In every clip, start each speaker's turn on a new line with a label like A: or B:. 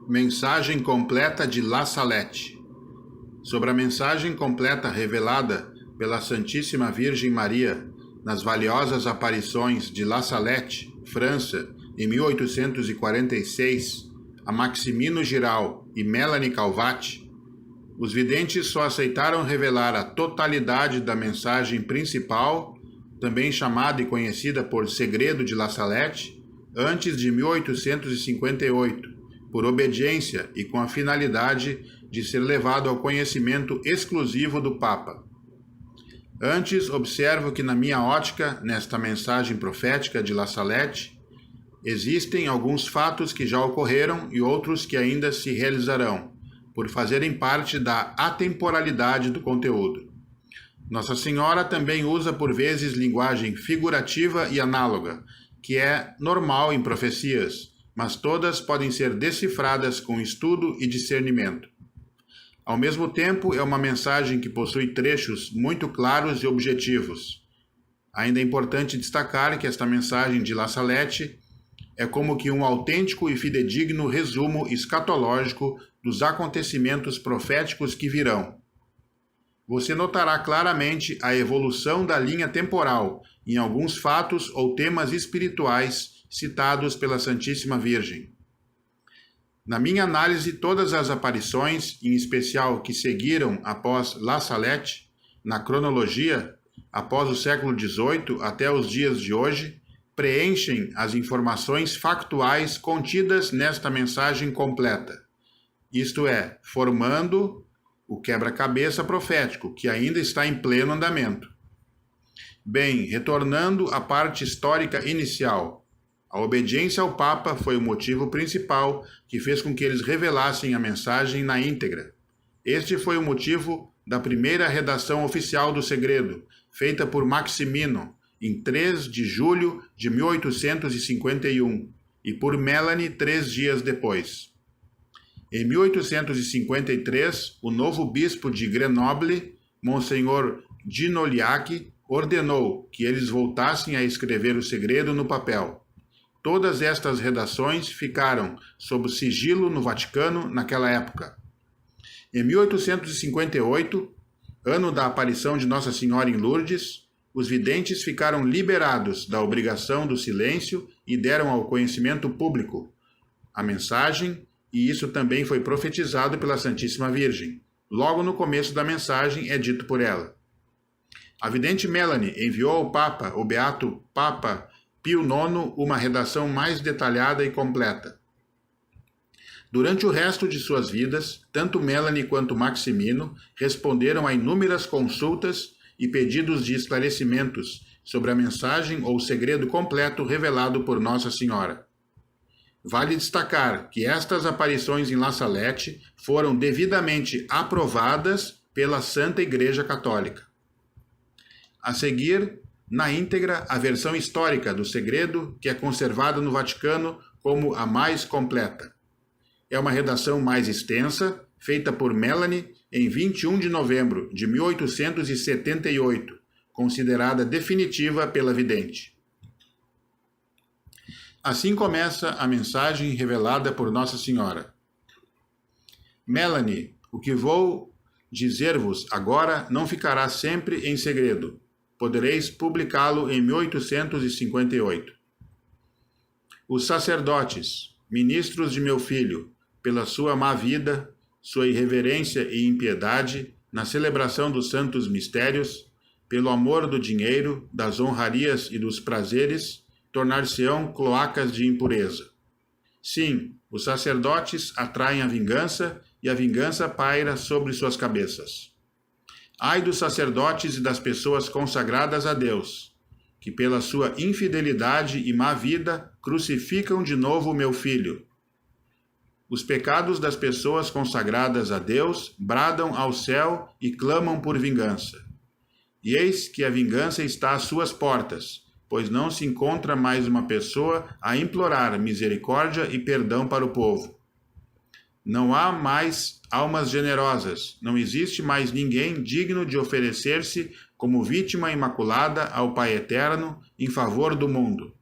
A: Mensagem completa de La Salette. Sobre a mensagem completa revelada pela Santíssima Virgem Maria nas valiosas aparições de La Salette, França, em 1846, a Maximino Giral e Melanie Calvat, os videntes só aceitaram revelar a totalidade da mensagem principal, também chamada e conhecida por Segredo de La Salette, antes de 1858, por obediência e com a finalidade de ser levado ao conhecimento exclusivo do Papa. Antes, observo que na minha ótica, nesta mensagem profética de La Salette, existem alguns fatos que já ocorreram e outros que ainda se realizarão, por fazerem parte da atemporalidade do conteúdo. Nossa Senhora também usa por vezes linguagem figurativa e análoga, que é normal em profecias, mas todas podem ser decifradas com estudo e discernimento. Ao mesmo tempo, é uma mensagem que possui trechos muito claros e objetivos. Ainda é importante destacar que esta mensagem de La Salette é como que um autêntico e fidedigno resumo escatológico dos acontecimentos proféticos que virão. Você notará claramente a evolução da linha temporal em alguns fatos ou temas espirituais citados pela Santíssima Virgem. Na minha análise, todas as aparições, em especial que seguiram após La Salette, na cronologia, após o século XVIII até os dias de hoje, preenchem as informações factuais contidas nesta mensagem completa, isto é, formando o quebra-cabeça profético, que ainda está em pleno andamento. Bem, retornando à parte histórica inicial, a obediência ao Papa foi o motivo principal que fez com que eles revelassem a mensagem na íntegra. Este foi o motivo da primeira redação oficial do segredo, feita por Maximino, em 3 de julho de 1851, e por Melanie 3 dias depois. Em 1853, o novo bispo de Grenoble, Monsenhor Ginoliac, ordenou que eles voltassem a escrever o segredo no papel. Todas estas redações ficaram sob sigilo no Vaticano naquela época. Em 1858, ano da aparição de Nossa Senhora em Lourdes, os videntes ficaram liberados da obrigação do silêncio e deram ao conhecimento público a mensagem, e isso também foi profetizado pela Santíssima Virgem. Logo no começo da mensagem é dito por ela. A vidente Melanie enviou ao Papa, o Beato Papa Pio IX, uma redação mais detalhada e completa. Durante o resto de suas vidas, tanto Melanie quanto Maximino responderam a inúmeras consultas e pedidos de esclarecimentos sobre a mensagem ou segredo completo revelado por Nossa Senhora. Vale destacar que estas aparições em La Salette foram devidamente aprovadas pela Santa Igreja Católica. A seguir, na íntegra, a versão histórica do segredo, que é conservada no Vaticano como a mais completa. É uma redação mais extensa, feita por Melanie em 21 de novembro de 1878, considerada definitiva pela vidente. Assim começa a mensagem revelada por Nossa Senhora. Melanie, o que vou dizer-vos agora não ficará sempre em segredo. Podereis publicá-lo em 1858. Os sacerdotes, ministros de meu filho, pela sua má vida, sua irreverência e impiedade na celebração dos santos mistérios, pelo amor do dinheiro, das honrarias e dos prazeres, tornar-se-ão cloacas de impureza. Sim, os sacerdotes atraem a vingança e a vingança paira sobre suas cabeças. Ai dos sacerdotes e das pessoas consagradas a Deus, que pela sua infidelidade e má vida crucificam de novo meu filho. Os pecados das pessoas consagradas a Deus bradam ao céu e clamam por vingança. E eis que a vingança está às suas portas, pois não se encontra mais uma pessoa a implorar misericórdia e perdão para o povo. Não há mais almas generosas, não existe mais ninguém digno de oferecer-se como vítima imaculada ao Pai Eterno em favor do mundo.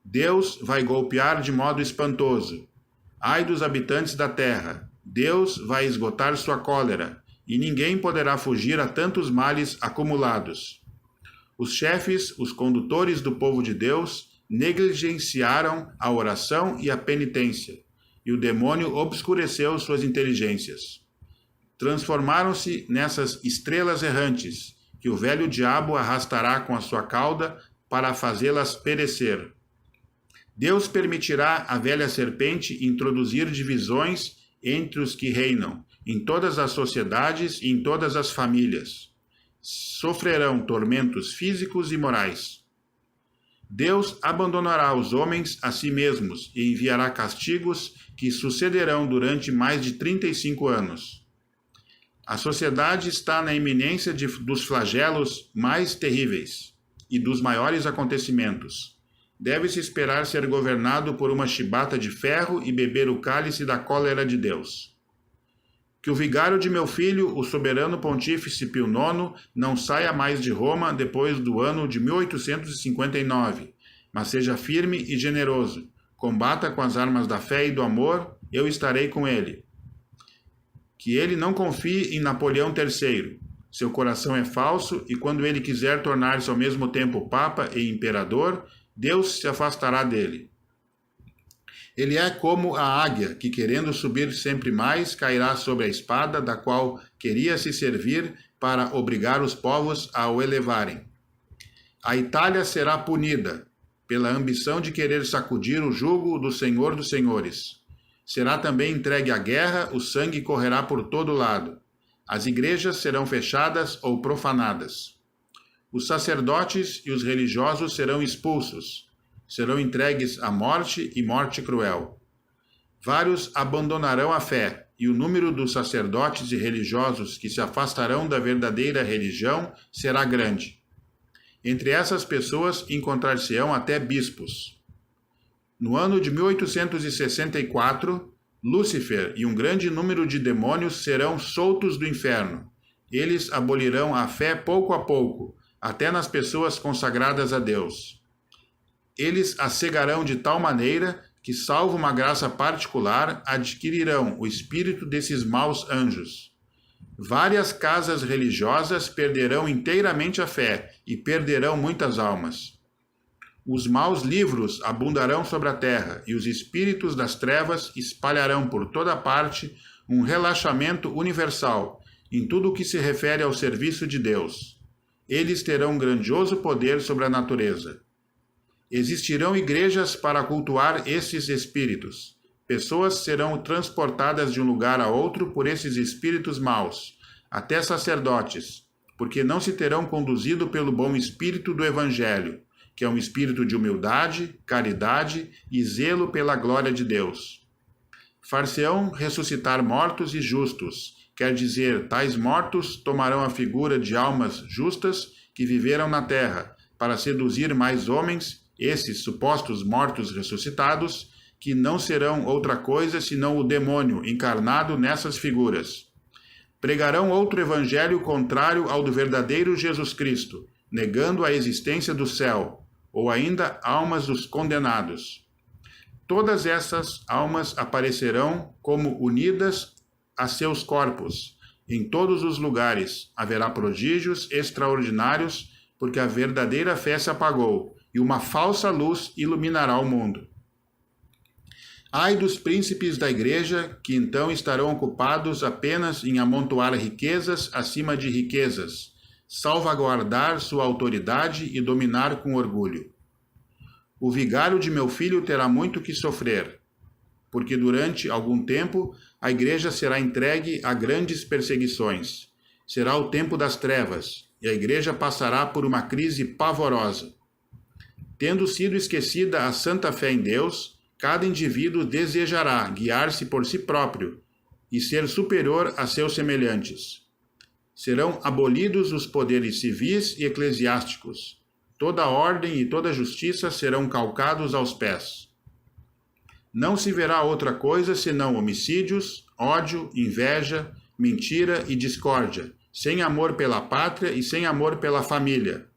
A: Deus vai golpear de modo espantoso. Ai dos habitantes da terra! Deus vai esgotar sua cólera, e ninguém poderá fugir a tantos males acumulados. Os chefes, os condutores do povo de Deus, negligenciaram a oração e a penitência, e o demônio obscureceu suas inteligências. Transformaram-se nessas estrelas errantes, que o velho diabo arrastará com a sua cauda para fazê-las perecer. Deus permitirá à velha serpente introduzir divisões entre os que reinam, em todas as sociedades e em todas as famílias. Sofrerão tormentos físicos e morais. Deus abandonará os homens a si mesmos e enviará castigos que sucederão durante mais de 35 anos. A sociedade está na iminência dos flagelos mais terríveis e dos maiores acontecimentos. Deve-se esperar ser governado por uma chibata de ferro e beber o cálice da cólera de Deus. Que o vigário de meu filho, o soberano pontífice Pio IX, não saia mais de Roma depois do ano de 1859, mas seja firme e generoso. Combata com as armas da fé e do amor, eu estarei com ele. Que ele não confie em Napoleão III. Seu coração é falso e quando ele quiser tornar-se ao mesmo tempo papa e imperador, Deus se afastará dele. Ele é como a águia, que querendo subir sempre mais, cairá sobre a espada, da qual queria se servir para obrigar os povos a o elevarem. A Itália será punida pela ambição de querer sacudir o jugo do Senhor dos Senhores. Será também entregue à guerra, o sangue correrá por todo lado. As igrejas serão fechadas ou profanadas. Os sacerdotes e os religiosos serão expulsos. Serão entregues à morte e morte cruel. Vários abandonarão a fé, e o número dos sacerdotes e religiosos que se afastarão da verdadeira religião será grande. Entre essas pessoas encontrar-se-ão até bispos. No ano de 1864, Lúcifer e um grande número de demônios serão soltos do inferno. Eles abolirão a fé pouco a pouco, até nas pessoas consagradas a Deus. Eles a cegarão de tal maneira que, salvo uma graça particular, adquirirão o espírito desses maus anjos. Várias casas religiosas perderão inteiramente a fé e perderão muitas almas. Os maus livros abundarão sobre a terra, e os espíritos das trevas espalharão por toda parte um relaxamento universal em tudo o que se refere ao serviço de Deus. Eles terão um grandioso poder sobre a natureza. Existirão igrejas para cultuar esses espíritos. Pessoas serão transportadas de um lugar a outro por esses espíritos maus, até sacerdotes, porque não se terão conduzido pelo bom espírito do Evangelho, que é um espírito de humildade, caridade e zelo pela glória de Deus. Far-se-ão ressuscitar mortos e justos, quer dizer, tais mortos tomarão a figura de almas justas que viveram na terra, para seduzir mais homens, esses supostos mortos ressuscitados, que não serão outra coisa senão o demônio encarnado nessas figuras. Pregarão outro evangelho contrário ao do verdadeiro Jesus Cristo, negando a existência do céu, ou ainda almas dos condenados. Todas essas almas aparecerão como unidas a seus corpos. Em todos os lugares haverá prodígios extraordinários, porque a verdadeira fé se apagou, e uma falsa luz iluminará o mundo. Ai dos príncipes da igreja, que então estarão ocupados apenas em amontoar riquezas acima de riquezas, salvaguardar sua autoridade e dominar com orgulho. O vigário de meu filho terá muito que sofrer, porque durante algum tempo a igreja será entregue a grandes perseguições. Será o tempo das trevas, e a igreja passará por uma crise pavorosa. Tendo sido esquecida a santa fé em Deus, cada indivíduo desejará guiar-se por si próprio e ser superior a seus semelhantes. Serão abolidos os poderes civis e eclesiásticos. Toda a ordem e toda a justiça serão calcados aos pés. Não se verá outra coisa senão homicídios, ódio, inveja, mentira e discórdia, sem amor pela pátria e sem amor pela família.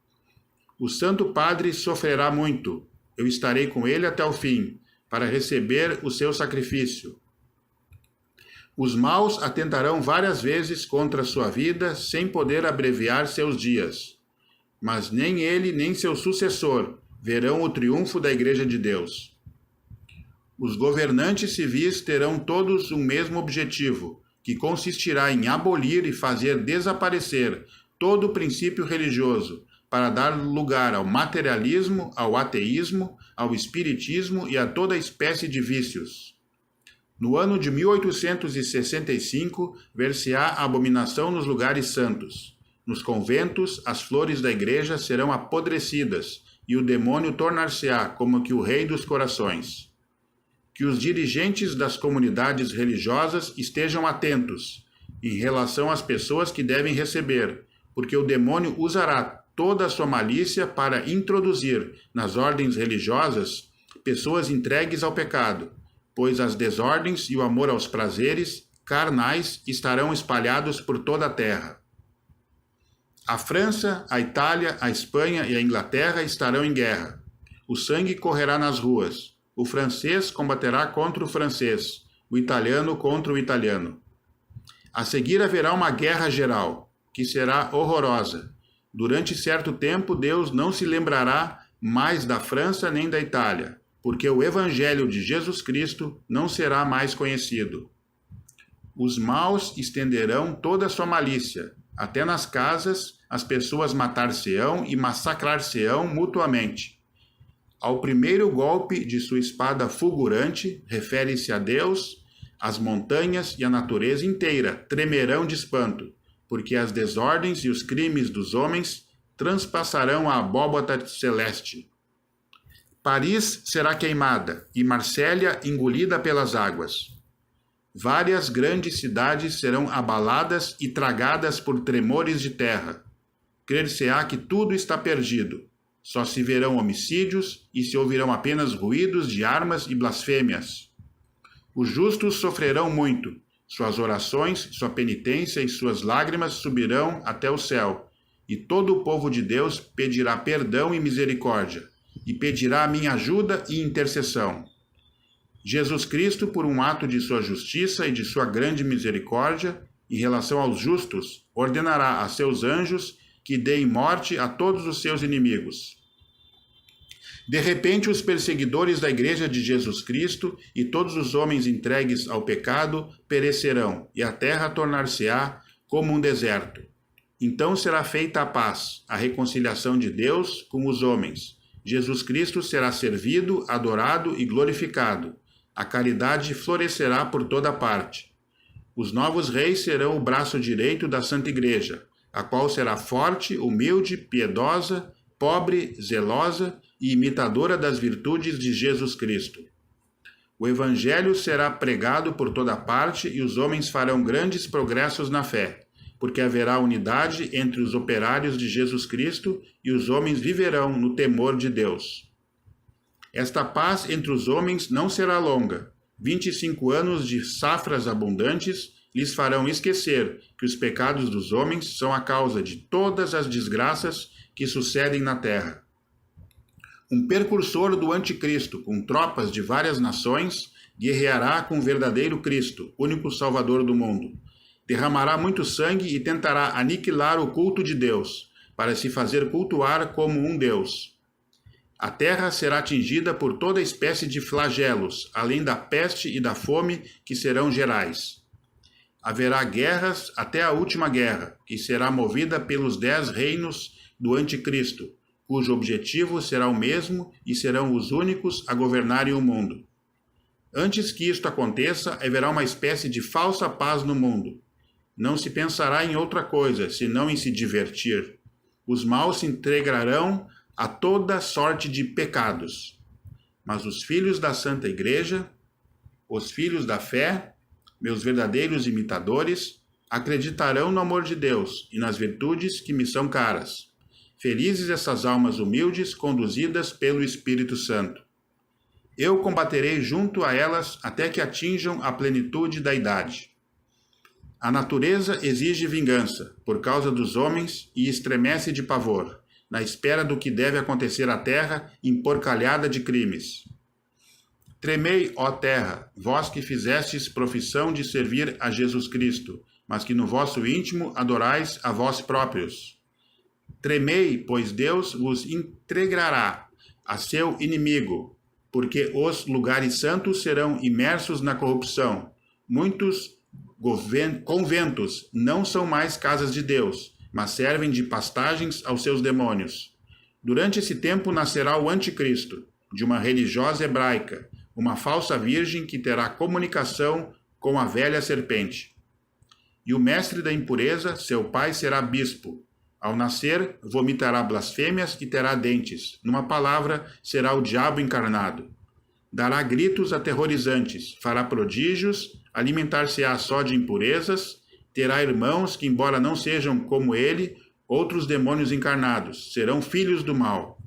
A: O Santo Padre sofrerá muito. Eu estarei com ele até o fim, para receber o seu sacrifício. Os maus atentarão várias vezes contra sua vida sem poder abreviar seus dias. Mas nem ele nem seu sucessor verão o triunfo da Igreja de Deus. Os governantes civis terão todos o mesmo objetivo, que consistirá em abolir e fazer desaparecer todo o princípio religioso, para dar lugar ao materialismo, ao ateísmo, ao espiritismo e a toda espécie de vícios. No ano de 1865, ver-se-á a abominação nos lugares santos. Nos conventos, as flores da igreja serão apodrecidas, e o demônio tornar-se-á como que o rei dos corações. Que os dirigentes das comunidades religiosas estejam atentos em relação às pessoas que devem receber, porque o demônio usará toda a sua malícia para introduzir nas ordens religiosas pessoas entregues ao pecado, pois as desordens e o amor aos prazeres carnais estarão espalhados por toda a terra. A França, a Itália, a Espanha e a Inglaterra estarão em guerra. O sangue correrá nas ruas. O francês combaterá contra o francês, o italiano contra o italiano. A seguir haverá uma guerra geral, que será horrorosa. Durante certo tempo, Deus não se lembrará mais da França nem da Itália, porque o Evangelho de Jesus Cristo não será mais conhecido. Os maus estenderão toda a sua malícia. Até nas casas, as pessoas matar-se-ão e massacrar-se-ão mutuamente. Ao primeiro golpe de sua espada fulgurante, refere-se a Deus, as montanhas e a natureza inteira tremerão de espanto, porque as desordens e os crimes dos homens transpassarão a abóbada celeste. Paris será queimada e Marsella engolida pelas águas. Várias grandes cidades serão abaladas e tragadas por tremores de terra. Crer-se-á que tudo está perdido. Só se verão homicídios e se ouvirão apenas ruídos de armas e blasfêmias. Os justos sofrerão muito. Suas orações, sua penitência e suas lágrimas subirão até o céu. E todo o povo de Deus pedirá perdão e misericórdia, e pedirá a minha ajuda e intercessão. Jesus Cristo, por um ato de sua justiça e de sua grande misericórdia, em relação aos justos, ordenará a seus anjos que deem morte a todos os seus inimigos. De repente, os perseguidores da Igreja de Jesus Cristo e todos os homens entregues ao pecado perecerão, e a terra tornar-se-á como um deserto. Então será feita a paz, a reconciliação de Deus com os homens. Jesus Cristo será servido, adorado e glorificado. A caridade florescerá por toda parte. Os novos reis serão o braço direito da Santa Igreja, a qual será forte, humilde, piedosa, pobre, zelosa e imitadora das virtudes de Jesus Cristo. O Evangelho será pregado por toda parte e os homens farão grandes progressos na fé, porque haverá unidade entre os operários de Jesus Cristo e os homens viverão no temor de Deus. Esta paz entre os homens não será longa. 25 anos de safras abundantes lhes farão esquecer que os pecados dos homens são a causa de todas as desgraças que sucedem na terra. Um precursor do anticristo, com tropas de várias nações, guerreará com o verdadeiro Cristo, único Salvador do mundo. Derramará muito sangue e tentará aniquilar o culto de Deus, para se fazer cultuar como um Deus. A terra será atingida por toda espécie de flagelos, além da peste e da fome, que serão gerais. Haverá guerras até a última guerra, que será movida pelos 10 reinos do anticristo, cujo objetivo será o mesmo e serão os únicos a governarem o mundo. Antes que isto aconteça, haverá uma espécie de falsa paz no mundo. Não se pensará em outra coisa, senão em se divertir. Os maus se entregarão a toda sorte de pecados. Mas os filhos da Santa Igreja, os filhos da fé, meus verdadeiros imitadores, acreditarão no amor de Deus e nas virtudes que me são caras. Felizes essas almas humildes, conduzidas pelo Espírito Santo. Eu combaterei junto a elas até que atinjam a plenitude da idade. A natureza exige vingança, por causa dos homens, e estremece de pavor, na espera do que deve acontecer à terra emporcalhada de crimes. Tremei, ó terra, vós que fizestes profissão de servir a Jesus Cristo, mas que no vosso íntimo adorais a vós próprios. Tremei, pois Deus vos entregará a seu inimigo, porque os lugares santos serão imersos na corrupção. Muitos conventos não são mais casas de Deus, mas servem de pastagens aos seus demônios. Durante esse tempo nascerá o anticristo, de uma religiosa hebraica, uma falsa virgem que terá comunicação com a velha serpente. E o mestre da impureza, seu pai, será bispo. Ao nascer, vomitará blasfêmias e terá dentes. Numa palavra, será o diabo encarnado. Dará gritos aterrorizantes, fará prodígios, alimentar-se-á só de impurezas, terá irmãos que, embora não sejam como ele, outros demônios encarnados, serão filhos do mal.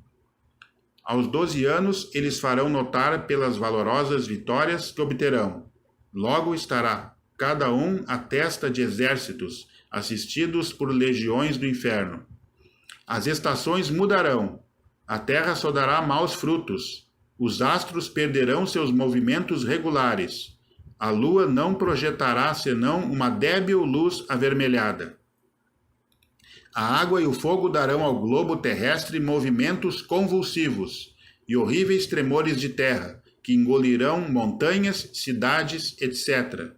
A: Aos 12 anos, eles farão notar pelas valorosas vitórias que obterão. Logo estará cada um à testa de exércitos, assistidos por legiões do inferno. As estações mudarão, a terra só dará maus frutos, os astros perderão seus movimentos regulares, a lua não projetará senão uma débil luz avermelhada. A água e o fogo darão ao globo terrestre movimentos convulsivos e horríveis tremores de terra, que engolirão montanhas, cidades, etc.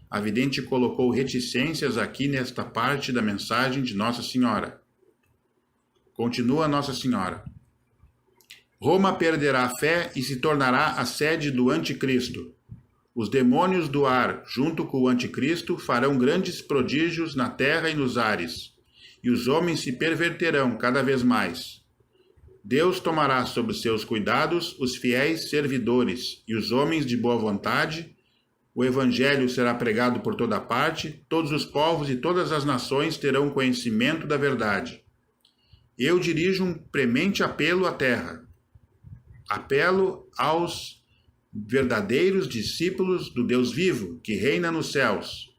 A: A vidente colocou reticências aqui nesta parte da mensagem de Nossa Senhora. Continua Nossa Senhora. Roma perderá a fé e se tornará a sede do anticristo. Os demônios do ar, junto com o anticristo, farão grandes prodígios na terra e nos ares, e os homens se perverterão cada vez mais. Deus tomará sob seus cuidados os fiéis servidores e os homens de boa vontade. O evangelho será pregado por toda parte, todos os povos e todas as nações terão conhecimento da verdade. Eu dirijo um premente apelo à terra. Apelo aos verdadeiros discípulos do Deus vivo, que reina nos céus.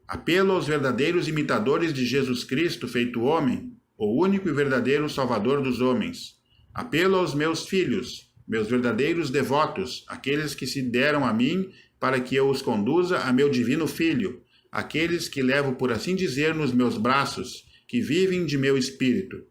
A: Apelo aos verdadeiros imitadores de Jesus Cristo feito homem, o único e verdadeiro Salvador dos homens. Apelo aos meus filhos, meus verdadeiros devotos, aqueles que se deram a mim para que eu os conduza a meu divino Filho, aqueles que levo, por assim dizer, nos meus braços, que vivem de meu espírito.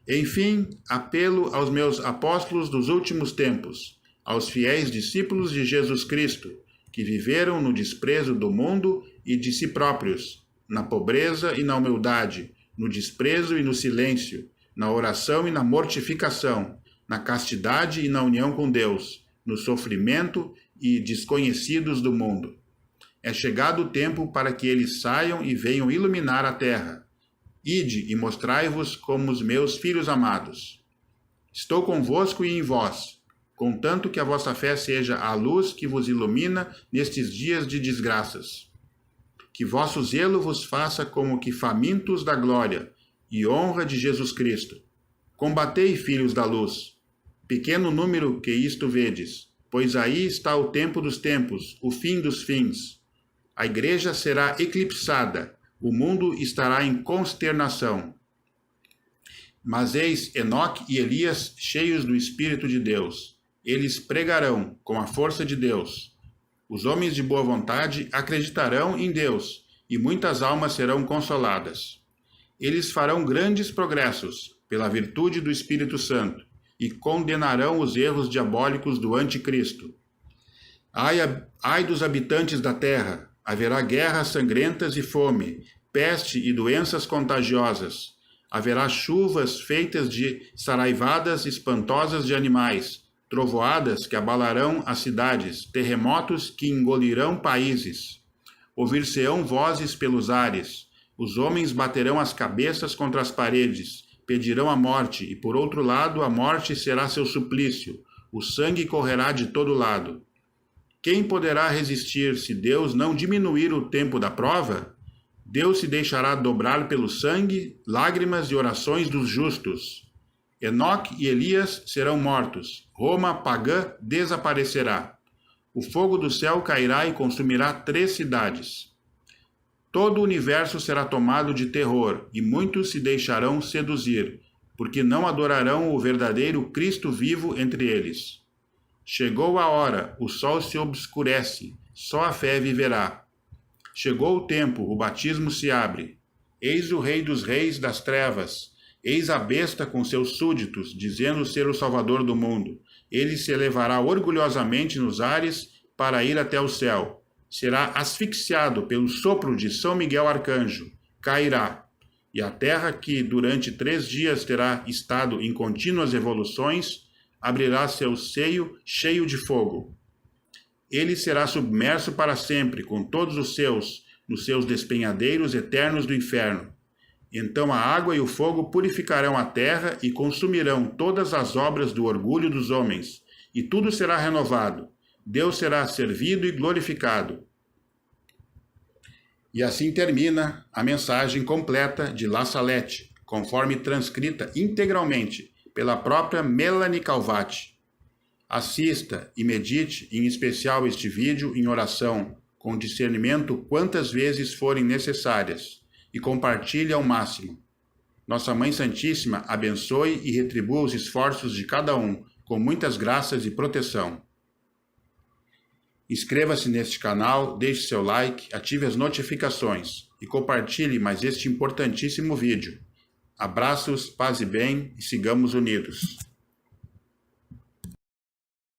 A: Enfim, apelo aos meus apóstolos dos últimos tempos, aos fiéis discípulos de Jesus Cristo, que viveram no desprezo do mundo e de si próprios, na pobreza e na humildade, no desprezo e no silêncio, na oração e na mortificação, na castidade e na união com Deus, no sofrimento e desconhecidos do mundo. É chegado o tempo para que eles saiam e venham iluminar a terra. Ide e mostrai-vos como os meus filhos amados. Estou convosco e em vós, contanto que a vossa fé seja a luz que vos ilumina nestes dias de desgraças. Que vosso zelo vos faça como que famintos da glória e honra de Jesus Cristo. Combatei, filhos da luz. Pequeno número que isto vedes, pois aí está o tempo dos tempos, o fim dos fins. A igreja será eclipsada, o mundo estará em consternação. Mas eis Enoque e Elias cheios do Espírito de Deus. Eles pregarão com a força de Deus. Os homens de boa vontade acreditarão em Deus, e muitas almas serão consoladas. Eles farão grandes progressos, pela virtude do Espírito Santo, e condenarão os erros diabólicos do anticristo. Ai dos habitantes da terra, haverá guerras sangrentas e fome, peste e doenças contagiosas. Haverá chuvas feitas de saraivadas espantosas de animais, trovoadas que abalarão as cidades, terremotos que engolirão países. Ouvir-se-ão vozes pelos ares, os homens baterão as cabeças contra as paredes, pedirão a morte, e por outro lado a morte será seu suplício, o sangue correrá de todo lado. Quem poderá resistir se Deus não diminuir o tempo da prova? Deus se deixará dobrar pelo sangue, lágrimas e orações dos justos. Enoque e Elias serão mortos, Roma pagã desaparecerá. O fogo do céu cairá e consumirá 3 cidades. Todo o universo será tomado de terror, e muitos se deixarão seduzir, porque não adorarão o verdadeiro Cristo vivo entre eles. Chegou a hora, o sol se obscurece, só a fé viverá. Chegou o tempo, o batismo se abre. Eis o Rei dos Reis das trevas. Eis a besta com seus súditos, dizendo ser o Salvador do mundo. Ele se elevará orgulhosamente nos ares para ir até o céu. Será asfixiado pelo sopro de São Miguel Arcanjo. Cairá. E a terra, que durante 3 dias terá estado em contínuas evoluções, abrirá seu seio cheio de fogo. Ele será submerso para sempre, com todos os seus, nos seus despenhadeiros eternos do inferno. Então a água e o fogo purificarão a terra e consumirão todas as obras do orgulho dos homens, e tudo será renovado. Deus será servido e glorificado. E assim termina a mensagem completa de La Salette, conforme transcrita integralmente pela própria Melanie Calvati. Assista e medite em especial este vídeo em oração, com discernimento quantas vezes forem necessárias, e compartilhe ao máximo. Nossa Mãe Santíssima abençoe e retribua os esforços de cada um, com muitas graças e proteção. Inscreva-se neste canal, deixe seu like, ative as notificações e compartilhe mais este importantíssimo vídeo. Abraços, paz e bem e sigamos unidos.